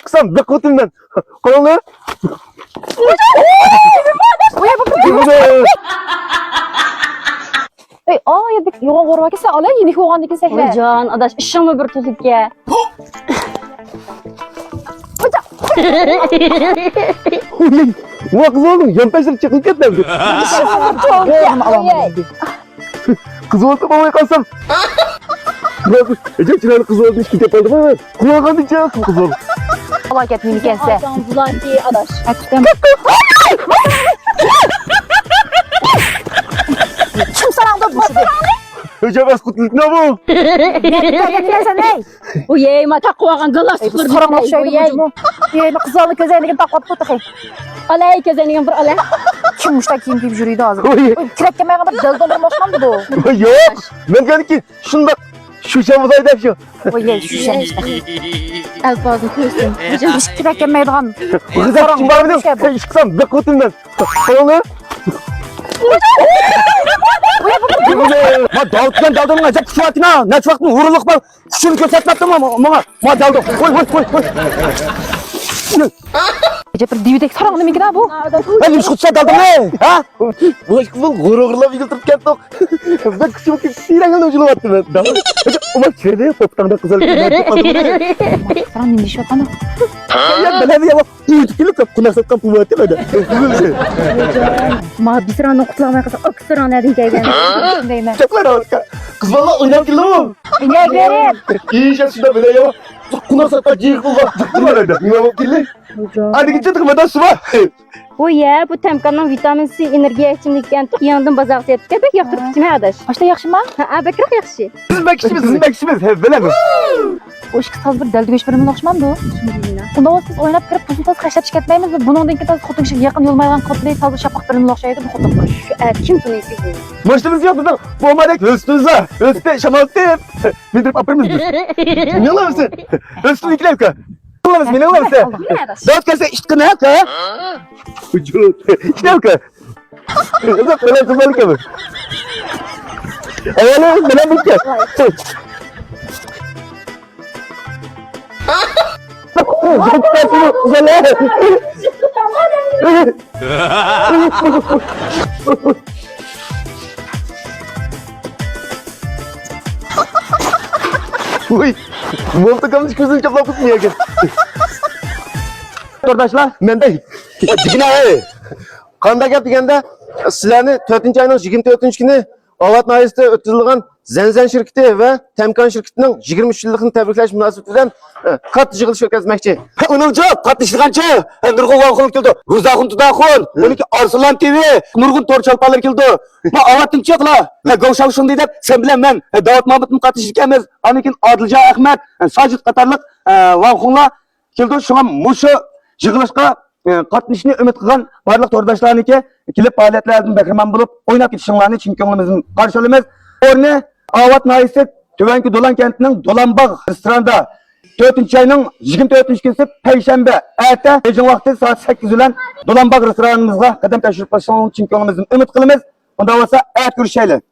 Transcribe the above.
çıksam bir kutumdan. Kolunu. Ey, ya bek yoğun koruma ki sen alay yeni yoğun dikin sen. Hocam, adaş işimi bir tutup ya. Bu kız oldum. Yan peşleri çıkıp gitmem. Kız oldum ama kalsam. Ecep Çınar'ın kız oldu. İşte yapalım ama. Kulağına diyeceğim kız oldu. Allah ketmeyini kense. Adam bulanti adaş. Kim sana da tutmadı? Ecep Eskut'un ne bu? Sen ne? Bu yeyma takvagan galas sıfır Soran bitmey. okşaydı Bu yey. bu. Yeyma kızlarını közeyini takvat tutuk. Alay kezenin bir alay. Kim muşta kim gibi jürüydü ağzı. Oy. Kirek kemeye kadar del doldurmuşman bu. Yok. Ben dedim ki şunda şu şamızaydı hep şu. O yey şu şey işte. Alfazın kuyusun. Hocam hiç kirek kemeye doğan. Kız hep kim var dedim. Sen çıksam bir kutumdan. Kolunu. Ma daldan daldan acak şu atına. Ne vaktin vuruluk var. Şunu kösetmedim ama ma daldım. Koy. Ece bir dividek sarangını mı gina bu? Ben üç kutsa daldım ne? Ha? Bu gururla bir götürüp geldik. Ben kışım ki sirengen ucunu attım ben. Daldım. Ama şöyle toptan kızar. Sarang neymiş şu atana? Ya ben hadi ya. Üç kilo kap kunak kapı var değil mi? Ma bir sıranın kutlağına kasa ok sıra ne diyeceğim. Şimdiyim. Çaklar harika. Kız valla oynam ki lan. Ne verin? İyi şey şurada böyle ya. Kunak sakla cihik bulma. Tıktım var öyle. Ne bak kirli. Hadi gideceğiz tıkmadan su var. Bu ya bu temkanın vitamin C enerjiye içimlikten yandım bazaq sepke bek yaptırıp kime adaş. Başta yaxşı mı? Ha bekrak yaxşı. Bizim bekişimiz. He böyle mi? O işki saz bir deldi göç birimin okşman bu. Unda o siz oynap kirip tuzun taz kaşlar çıkartmayımız mı? Bunun denki taz kutu kişi yakın yolmaygan kutu sazı şapak birimin okşaydı bu kutu kuruş. Kim tunuydu bu? Maçtımız yaptık. Bu amadek üstünüze. Üstte şamansı hep. Bildirip apırımızdır. Ne lan mısın? Üstün iki dakika. Ne lan mısın? Ne lan mısın? Ne adaş? Dört kese işte ne yapka? Ucuz. İşte yapka. Uzak böyle kızmalık yapı. Ayalı böyle bir kez. Uy, bu hafta kalmış gözünü çaplak tutmuyor ki. Kardeşler, ben de dikine Qanda gap deganda sizlarni 4-oyning 24-kuniOvat Nayisda o'tkazilgan Zanzan shirkati va Tamkan shirkatining 23-yilligini tabriklash munosabati bilan katta yig'ilish o'tkazmoqchi. Uningcha qatnashgancha Nurg'un Vanxon keldi. Ruzaxun Tudaxun, uniki Arslan TV, Nurg'un Torchalpalar keldi. Ma avatincha qila. Gavshav shunday deb sen bilan men Davlat Mahmudning qatnashganmiz. Anikin Odiljon Ahmad, Sajid qatorliq Vanxonlar keldi. Shunga mushu yig'ilishga qatnashishni umid qilgan barliq to'rdoshlarniki kelib faoliyatlardan bahramand bo'lib o'ynab ketishinglarni chin ko'nglimizdan qarshi olamiz. O'rniOvat Nayisi Tuvanki Do'lan kentining Do'lanbog' restoranida 4-oyning 24-kunisi payshanba erta Beijing vaqti soat 8 bilan Do'lanbog' restoranimizga qadam tashrif qilishinglarni chin ko'nglimizdan umid qilamiz. Unda bo'lsa, ko'rishaylik.